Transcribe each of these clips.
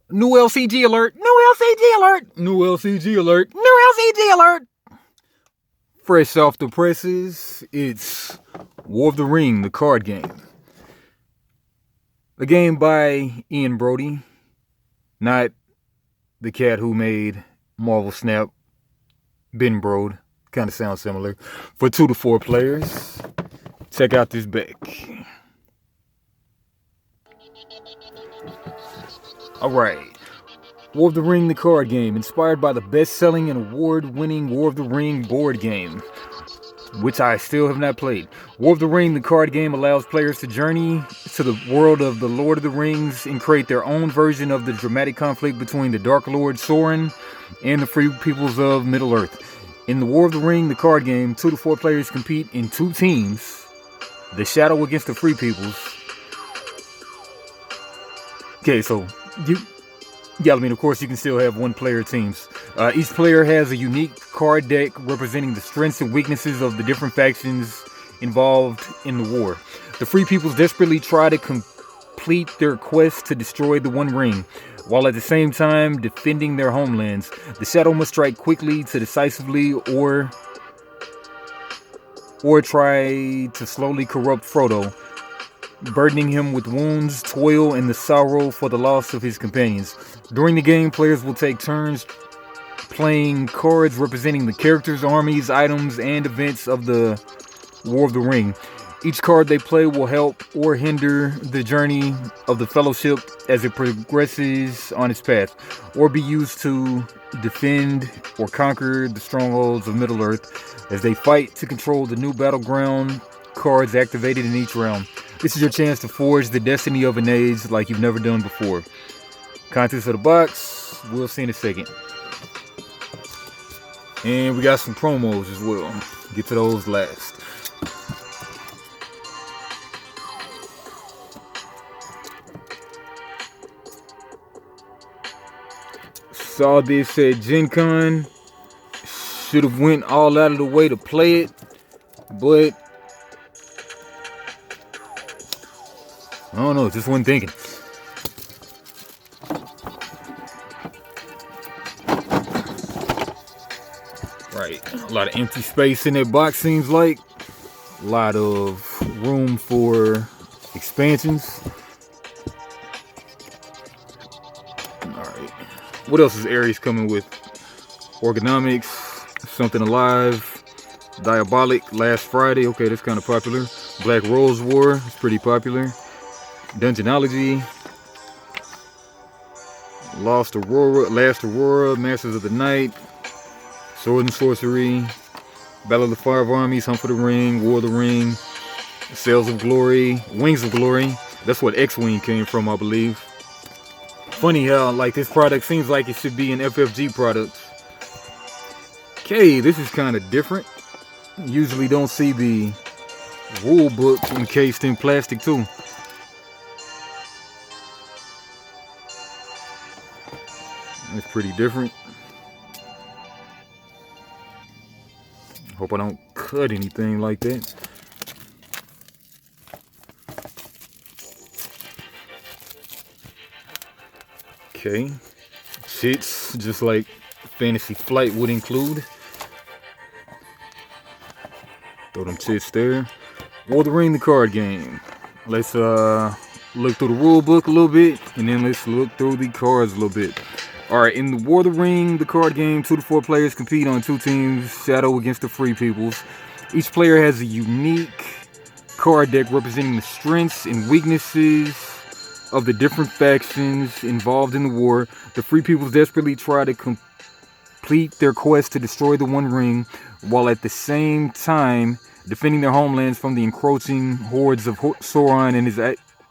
New LCG alert! New LCG alert! New LCG alert! New LCG alert! Fresh off the presses, it's War of the Ring, the card game. A game by Ian Brody, not the cat who made Marvel Snap, Ben Brode. Kind of sounds similar. For 2 to 4 players. Check out this back. Alright. War of the Ring, the card game, inspired by the best-selling and award-winning War of the Ring board game, which I still have not played. War of the Ring, the card game, allows players to journey to the world of the Lord of the Rings and create their own version of the dramatic conflict between the Dark Lord Sauron and the free peoples of Middle-earth. In the War of the Ring, the card game, 2 to 4 players compete in 2 teams. The Shadow against the Free Peoples. Okay, so of course, you can still have 1-player teams. Each player has a unique card deck representing the strengths and weaknesses of the different factions involved in the war. The Free Peoples desperately try to complete their quest to destroy the One Ring, while at the same time defending their homelands. The Shadow must strike quickly to decisively or try to slowly corrupt Frodo, burdening him with wounds, toil, and the sorrow for the loss of his companions. During the game, players will take turns playing cards representing the characters, armies, items, and events of the War of the Ring. Each card they play will help or hinder the journey of the Fellowship as it progresses on its path, or be used to defend or conquer the strongholds of Middle-earth as they fight to control the new Battleground cards activated in each round. This is your chance to forge the destiny of an age like you've never done before. Contents of the box, we'll see in a second. And we got some promos as well. Get to those last. Saw this at Gen Con. Should have went all out of the way to play it, but I don't know, just wasn't thinking. Right, a lot of empty space in that box seems like. A lot of room for expansions. Alright, what else is Ares coming with? Orgonomics, Something Alive, Diabolic, Last Friday, okay, that's kind of popular. Black Rose War, it's pretty popular. Dungeonology, Last Aurora, Masters of the Night, Sword and Sorcery, Battle of the Five Armies, Hunt for the Ring, War of the Ring, Sails of Glory, Wings of Glory. That's what X-Wing came from, I believe. Funny how, like, this product seems like it should be an FFG product. Okay, this is kind of different. Usually don't see the rule book encased in plastic too. It's pretty different. Hope I don't cut anything like that. Okay. Shits, just like Fantasy Flight would include. Throw them chits there. War of the Ring, the card game. Let's look through the rule book a little bit, and then let's look through the cards a little bit. Alright, in the War of the Ring, the card game, 2 to 4 players compete on 2 teams, Shadow against the Free Peoples. Each player has a unique card deck representing the strengths and weaknesses of the different factions involved in the war. The Free Peoples desperately try to complete their quest to destroy the One Ring, while at the same time defending their homelands from the encroaching hordes of Sauron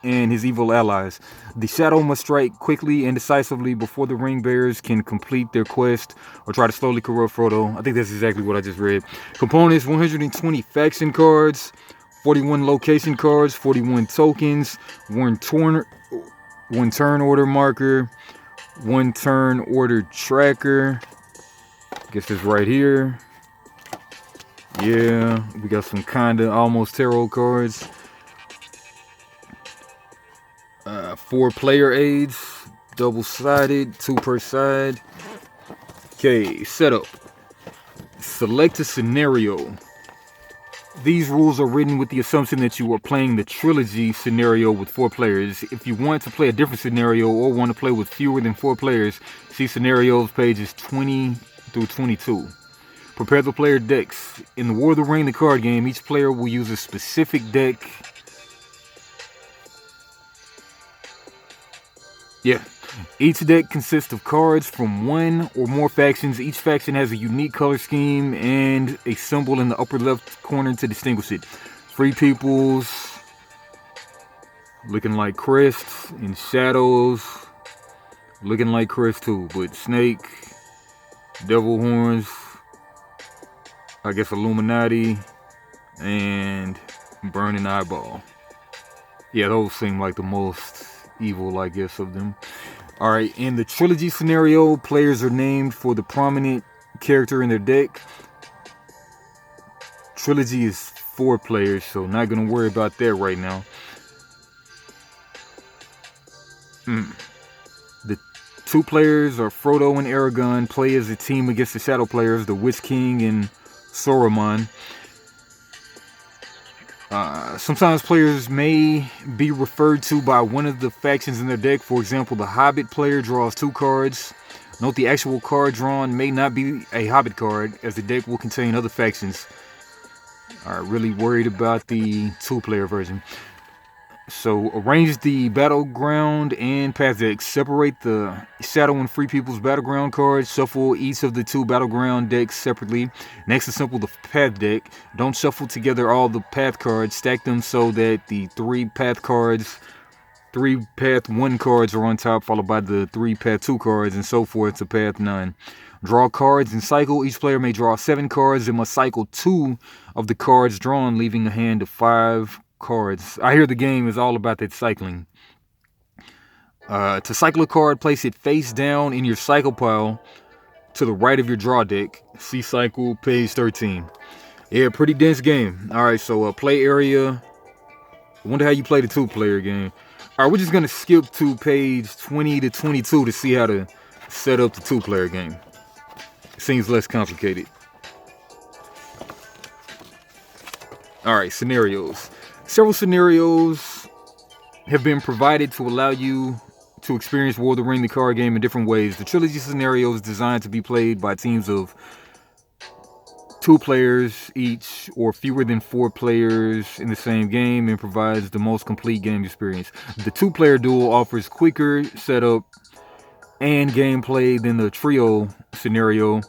and his evil allies. The Shadow must strike quickly and decisively before the ring bearers can complete their quest or try to slowly corrupt Frodo. I think that's exactly what I just read. Components: 120 faction cards, 41 location cards, 41 tokens, one turn order marker, one turn order tracker. Guess it's right here. Yeah, we got some kinda almost tarot cards. 4 player aids. double-sided, 2 per side. Okay, setup. Select a scenario. These rules are written with the assumption that you are playing the trilogy scenario with 4 players. If you want to play a different scenario or want to play with fewer than 4 players, see scenarios pages 20 through 22. Prepare the player decks. In the War of the Ring, the card game, each player will use a specific deck. Each deck consists of cards from 1 or more factions. Each faction has a unique color scheme and a symbol in the upper left corner to distinguish it. Free Peoples, looking like crests, and Shadows, looking like crests too, but Snake, Devil Horns, I guess Illuminati, and Burning Eyeball. Yeah, those seem like the most evil, I guess, of them. Alright, in the trilogy scenario, players are named for the prominent character in their deck. Trilogy is 4 players, so not gonna worry about that right now. The 2 players are Frodo and Aragorn, play as a team against the Shadow players, the Witch King and Saruman. Sometimes players may be referred to by one of the factions in their deck. For example, the Hobbit player draws 2 cards. Note the actual card drawn may not be a Hobbit card, as the deck will contain other factions. Alright, really worried about the 2-player version. So, arrange the Battleground and Path decks. Separate the Shadow and Free People's Battleground cards. Shuffle each of the 2 Battleground decks separately. Next, assemble the Path deck. Don't shuffle together all the Path cards. Stack them so that the 3 Path cards, 3 Path 1 cards are on top, followed by the 3 Path 2 cards, and so forth to Path 9. Draw cards and cycle. Each player may draw 7 cards and must cycle 2 of the cards drawn, leaving a hand of 5 cards. I hear the game is all about that cycling. To cycle a card, place it face down in your cycle pile to the right of your draw deck. See cycle, page 13. Yeah, pretty dense game. Alright, so play area. I wonder how you play the 2-player game. Alright, we're just going to skip to page 20 to 22 to see how to set up the 2-player game. It seems less complicated. Alright, scenarios. Several scenarios have been provided to allow you to experience War of the Ring, the card game, in different ways. The trilogy scenario is designed to be played by teams of 2 players each or fewer than 4 players in the same game and provides the most complete game experience. The 2-player duel offers quicker setup and gameplay than the trio scenario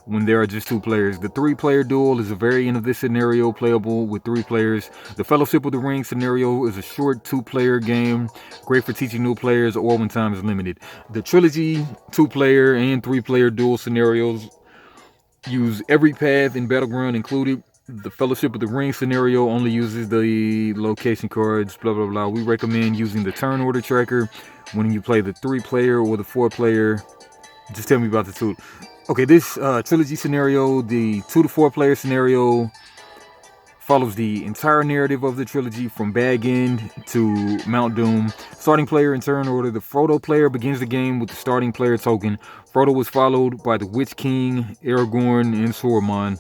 when there are just 2 players. The 3-player duel is a variant of this scenario, playable with 3 players. The Fellowship of the Ring scenario is a short 2-player game, great for teaching new players or when time is limited. The trilogy 2-player and 3-player duel scenarios use every path in Battleground included. The Fellowship of the Ring scenario only uses the location cards, blah blah blah. We recommend using the turn order tracker when you play the 3-player or the 4-player. Just tell me about the 2. Okay, this trilogy scenario, the 2 to 4 player scenario, follows the entire narrative of the trilogy from Bag End to Mount Doom. Starting player in turn order. The Frodo player begins the game with the starting player token. Frodo was followed by the Witch King, Aragorn, and Saruman.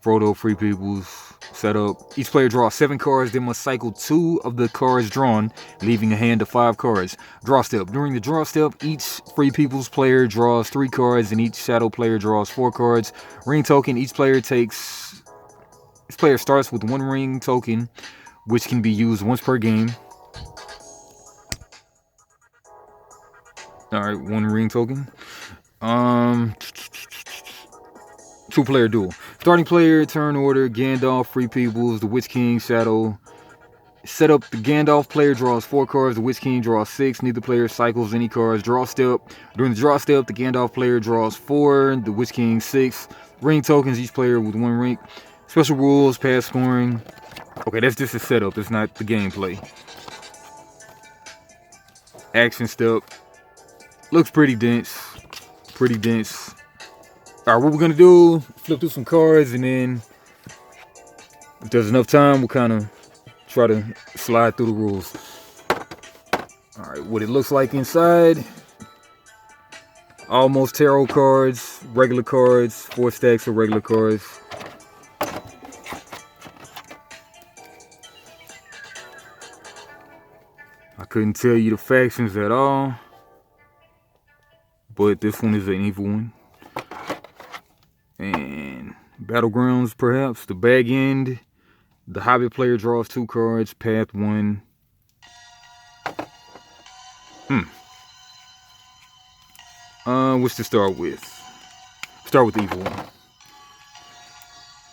Frodo, Free Peoples, setup. Each player draws 7 cards. They must cycle 2 of the cards drawn, leaving a hand of 5 cards. Draw step. During the draw step, each Free Peoples player draws 3 cards and each Shadow player draws 4 cards. Ring token. Each player starts with 1 ring token, which can be used once per game. Alright, 1 ring token. 2-player duel. Starting player, turn order, Gandalf, Free Peoples, the Witch King, Shadow. Set up, the Gandalf player draws 4 cards, the Witch King draws 6, neither player cycles any cards. Draw step. During the draw step, the Gandalf player draws 4, the Witch King 6. Ring tokens, each player with 1 ring. Special rules, pass scoring. Okay, that's just a setup, it's not the gameplay. Action step. Looks pretty dense. Pretty dense. Alright, what we're gonna do, flip through some cards, and then if there's enough time, we'll kind of try to slide through the rules. Alright, what it looks like inside. Almost tarot cards, regular cards, 4 stacks of regular cards. I couldn't tell you the factions at all, but this one is an evil one. And Battlegrounds, perhaps. The bag end. The Hobbit player draws 2 cards. Path 1. What's to start with? Start with the evil one.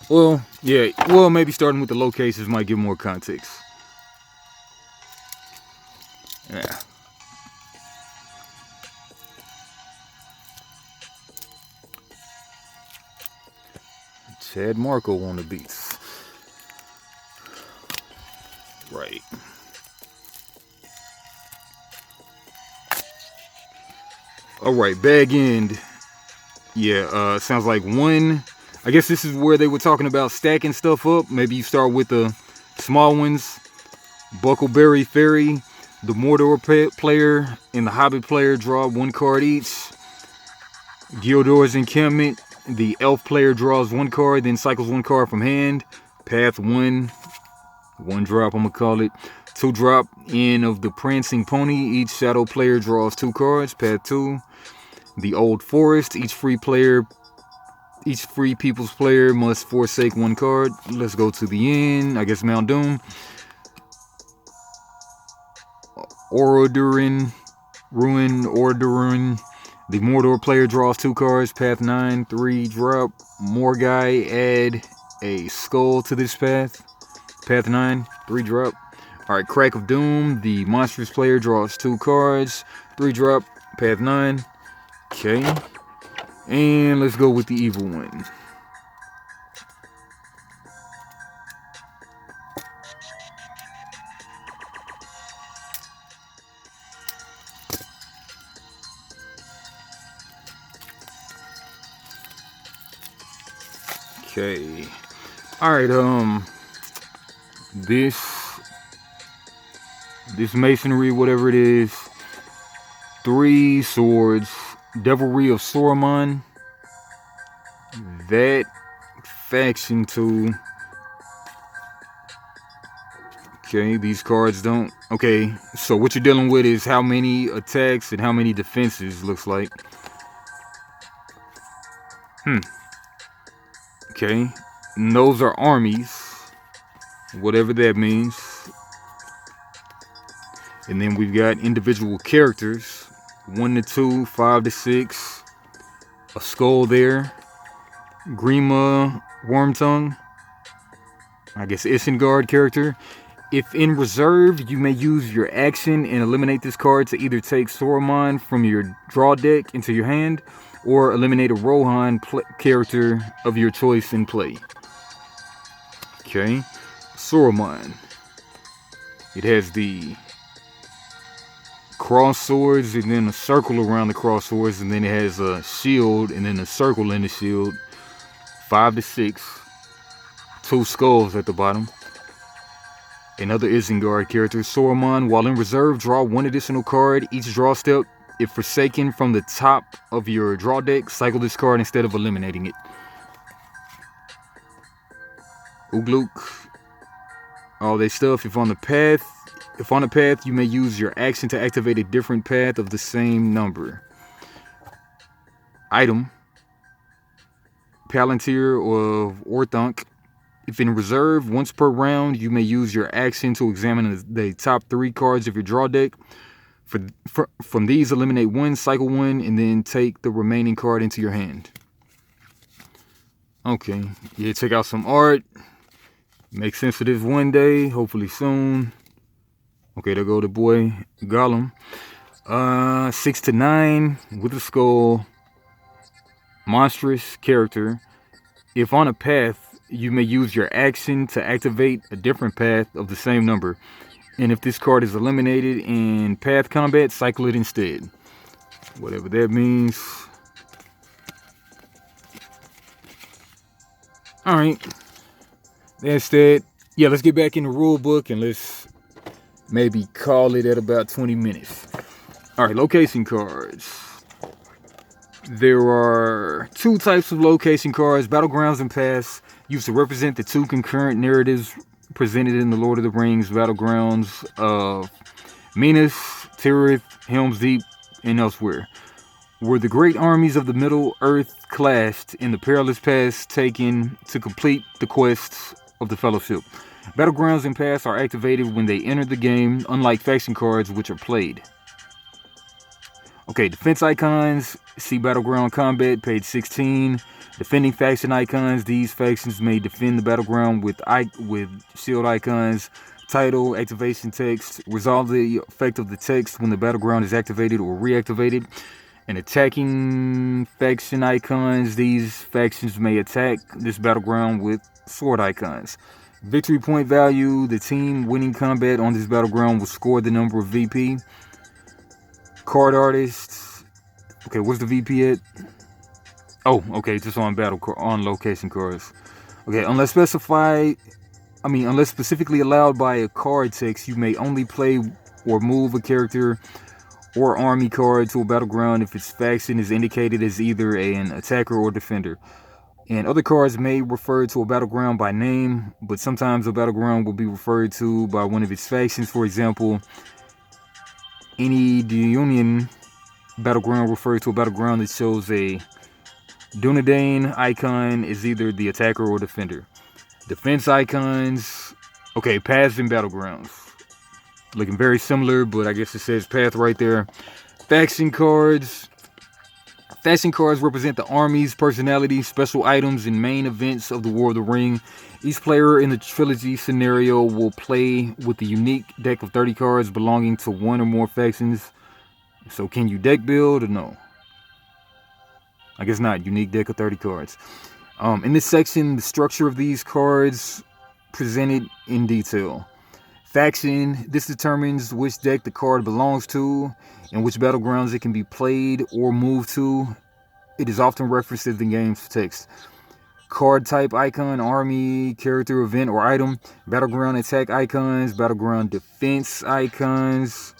Well, yeah. Well, maybe starting with the low cases might give more context. Yeah. Chad Marco on the beats. Right. Alright, bag end. Yeah, sounds like 1. I guess this is where they were talking about stacking stuff up. Maybe you start with the small ones. Buckleberry Fairy, the Mordor player, and the Hobbit player draw 1 card each. Gildor's Encampment, the Elf player draws 1 card, then cycles 1 card from hand. Path 1. 1 drop, I'm gonna call it. 2 drop, End of the Prancing Pony. Each shadow player draws 2 cards. Path 2. The Old Forest. Each free people's player must forsake 1 card. Let's go to the end. I guess Mount Doom. Ruin. The Mordor player draws 2 cards. Path 9. 3 drop. Morgai. Add a skull to this path. Path 9. 3 drop. Alright, Crack of Doom. The Monstrous player draws 2 cards. 3 drop. Path 9. Okay. And let's go with the evil one. Okay. Alright, this masonry, whatever it is. 3 swords. Devilry of Saruman. That faction too. Okay, these cards don't. Okay, so what you're dealing with is how many attacks and how many defenses, looks like. Okay, and those are armies, whatever that means. And then we've got individual characters. 1 to 2, 5 to 6. A skull there. Grima Wormtongue. I guess Isengard character. If in reserve, you may use your action and eliminate this card to either take Saruman from your draw deck into your hand, or eliminate a Rohan character of your choice in play. Okay. Saruman. It has the cross swords and then a circle around the cross swords, and then it has a shield and then a circle in the shield. 5 to 6. 2 skulls at the bottom. Another Isengard character. Saruman, while in reserve, draw 1 additional card. Each draw step, if forsaken from the top of your draw deck, cycle this card instead of eliminating it. Ugluk. All that stuff. If on the path, you may use your action to activate a different path of the same number. Item. Palantir of Orthonk. If in reserve, once per round, you may use your action to examine the top 3 cards of your draw deck. From these, eliminate 1, cycle 1, and then take the remaining card into your hand. Okay, yeah, check out some art. Make sense of this one day, hopefully soon. Okay, there go the boy Gollum. 6 to 9 with a skull. Monstrous character. If on a path, you may use your action to activate a different path of the same number. And if this card is eliminated in path combat, cycle it instead. Whatever that means. Alright. That's that. Yeah, let's get back in the rule book and let's maybe call it at about 20 minutes. Alright, location cards. There are two types of location cards. Battlegrounds and Pass used to represent the two concurrent narratives presented in the Lord of the Rings Battlegrounds of Minas Tirith, Helm's Deep, and elsewhere, where the great armies of the Middle Earth clashed in the perilous paths taken to complete the quests of the Fellowship. Battlegrounds and Pass are activated when they enter the game, unlike faction cards which are played. Okay, defense icons, see Battleground Combat, page 16. Defending faction icons, these factions may defend the battleground with shield icons. Title, activation text, resolve the effect of the text when the battleground is activated or reactivated. And attacking faction icons, these factions may attack this battleground with sword icons. Victory point value, the team winning combat on this battleground will score the number of VP. Card artists, okay, what's the VP at? Oh, okay, just on on location cards. Okay, unless specifically allowed by a card text, you may only play or move a character or army card to a battleground if its faction is indicated as either an attacker or defender. And other cards may refer to a battleground by name, but sometimes a battleground will be referred to by one of its factions. For example, any Union battleground refers to a battleground that shows a Dunedain icon is either the attacker or defender. Defense icons, okay, paths and battlegrounds. Looking very similar, but I guess it says path right there. Faction cards. Faction cards represent the armies, personalities, special items, and main events of the War of the Ring. Each player in the trilogy scenario will play with a unique deck of 30 cards belonging to one or more factions. So can you deck build or no? I guess not. Unique deck of 30 cards. In this section, the structure of these cards presented in detail. Faction, this determines which deck the card belongs to and which battlegrounds it can be played or moved to. It is often referenced in the game's text. Card type icon, army, character, event, or item. Battleground attack icons, battleground defense icons.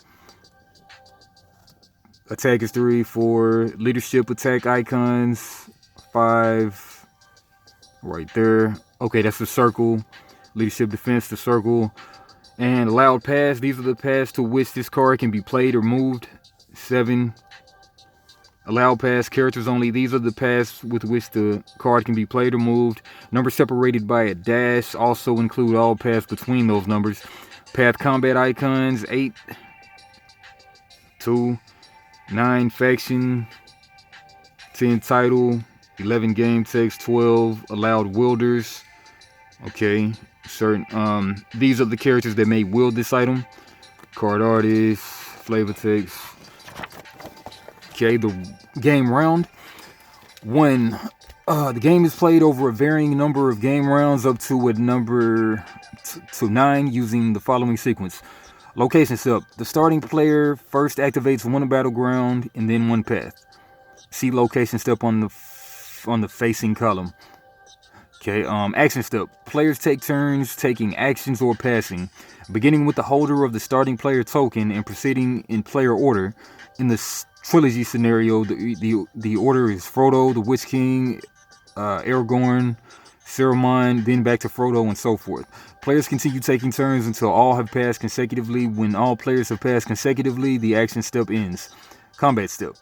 Attack is 3, 4. Leadership attack icons, 5. Right there. Okay, that's the circle. Leadership defense, the circle. And allowed paths, these are the paths to which this card can be played or moved. 7. Allowed paths, characters only, these are the paths with which the card can be played or moved. Numbers separated by a dash also include all paths between those numbers. Path combat icons, 8. 2. 9 faction. 10 title. 11 game text. 12 allowed wielders. Okay. These are the characters that may wield this item. Card artists, flavor text. Okay, the game round. 1. The game is played over a varying number of game rounds up to a number to 9 using the following sequence. Location step. The starting player first activates one battleground and then one path. See location step on the facing column. Okay, action step. Players take turns taking actions or passing, beginning with the holder of the starting player token and proceeding in player order. In the trilogy scenario, the order is Frodo, the Witch King, Aragorn, Saruman, then back to Frodo, and so forth. Players continue taking turns until all have passed consecutively. When all players have passed consecutively, the action step ends. Combat step.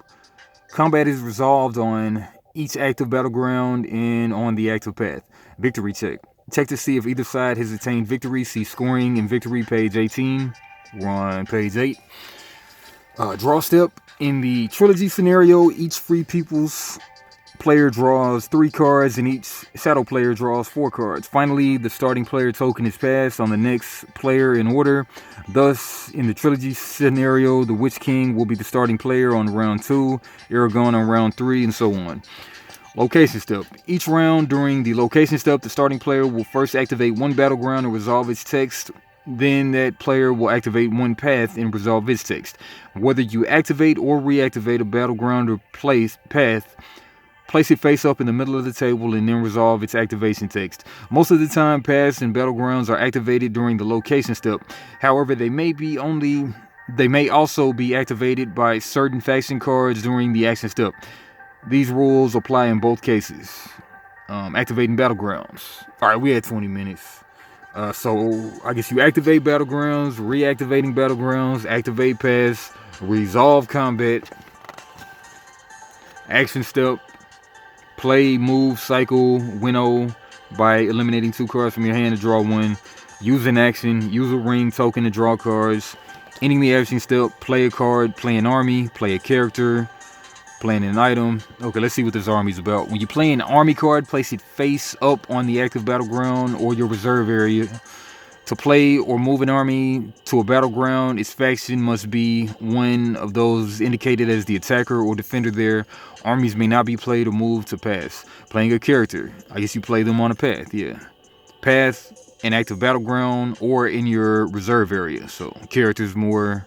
Combat is resolved on each active battleground and on the active path. Victory check. Check to see if either side has attained victory. See scoring and victory, page 18. We're on page 8. Draw step. In the trilogy scenario, each Free People's player draws 3 cards and each Shadow player draws 4 cards. Finally, the starting player token is passed on the next player in order. Thus, in the trilogy scenario, the Witch King will be the starting player on round 2, Aragorn on round 3, and so on. Location step. Each round during the location step, the starting player will first activate one battleground and resolve its text. Then that player will activate one path and resolve its text. Whether you activate or reactivate a battleground or path, place it face up in the middle of the table and then resolve its activation text. Most of the time, paths and battlegrounds are activated during the location step. However, they may also be activated by certain faction cards during the action step. These rules apply in both cases. Activating Battlegrounds. Alright, we had 20 minutes. So I guess you activate Battlegrounds, reactivating Battlegrounds, activate pass, resolve combat, action step, play, move, cycle, winnow by eliminating 2 cards from your hand to draw 1. Use an action, use a ring token to draw cards. Ending the action step, play a card, play an army, play a character, playing an item. Okay, let's see what this army's about. When you play an army card, place it face up on the active battleground or your reserve area. To play or move an army to a battleground, its faction must be one of those indicated as the attacker or defender there. Armies may not be played or moved to pass. Playing a character, I guess you play them on a path, yeah. Path, an active battleground, or in your reserve area. So characters can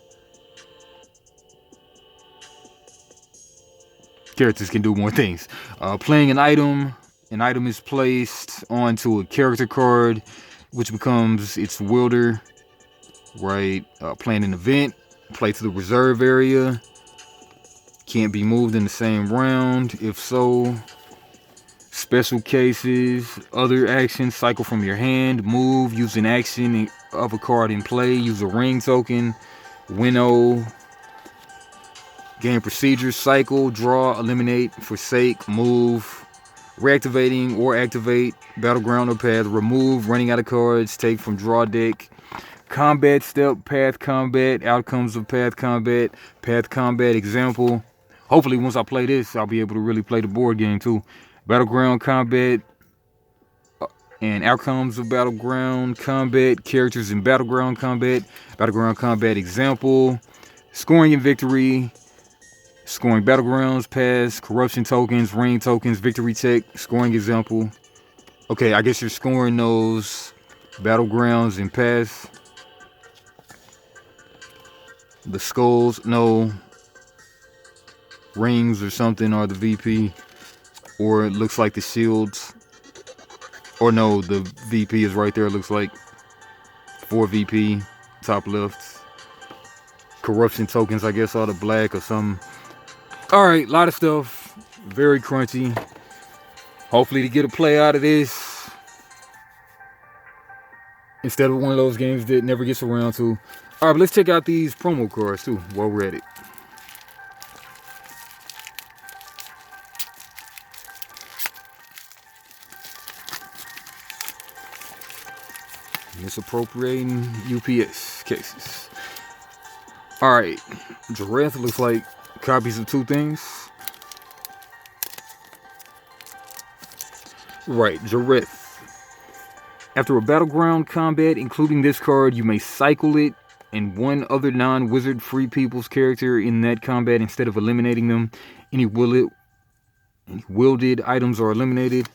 do more things. Playing an item is placed onto a character card, which becomes its wielder, right? Playing an event, play to the reserve area, can't be moved in the same round. If so, special cases, other actions, cycle from your hand, move, use an action of a card in play, use a ring token, winnow, game procedures, cycle, draw, eliminate, forsake, move, reactivating or activate, battleground or path, remove, running out of cards, take from draw deck, combat step, path combat, outcomes of path combat example. Hopefully once I play this, I'll be able to really play the board game too. Battleground combat and outcomes of battleground combat, characters in battleground combat example, scoring and victory, scoring battlegrounds, pass, corruption tokens, ring tokens, victory check, scoring example. Okay, I guess you're scoring those battlegrounds and pass. The skulls, no. Rings or something are the VP. Or it looks like the shields. Or no, the VP is right there. It looks like 4 VP, top left. Corruption tokens, I guess, are the black or something. Alright, a lot of stuff. Very crunchy. Hopefully to get a play out of this. Instead of one of those games that never gets around to. Alright, but let's check out these promo cards too while we're at it. Misappropriating UPS cases. Alright, Jareth looks like copies of 2 things. Right, Jareth. After a battleground combat, including this card, you may cycle it and one other non-wizard free people's character in that combat instead of eliminating them. Any wielded items are eliminated.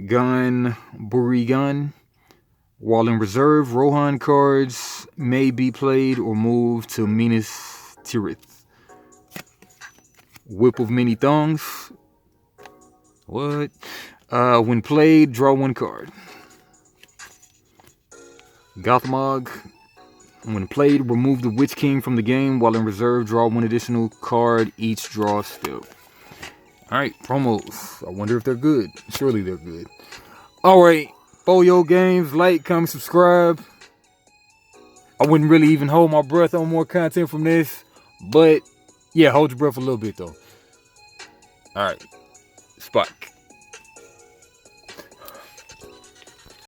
Gun, Burigan. While in reserve, Rohan cards may be played or moved to Minas Tirith. Whip of Many Thongs. What? When played, draw 1 card. Gothmog. When played, remove the Witch King from the game. While in reserve, draw 1 additional card each draw step. Alright, promos. I wonder if they're good. Surely they're good. Alright, Boyo Games. Like, comment, subscribe. I wouldn't really even hold my breath on more content from this. But, yeah, hold your breath a little bit, though. Alright, Spike.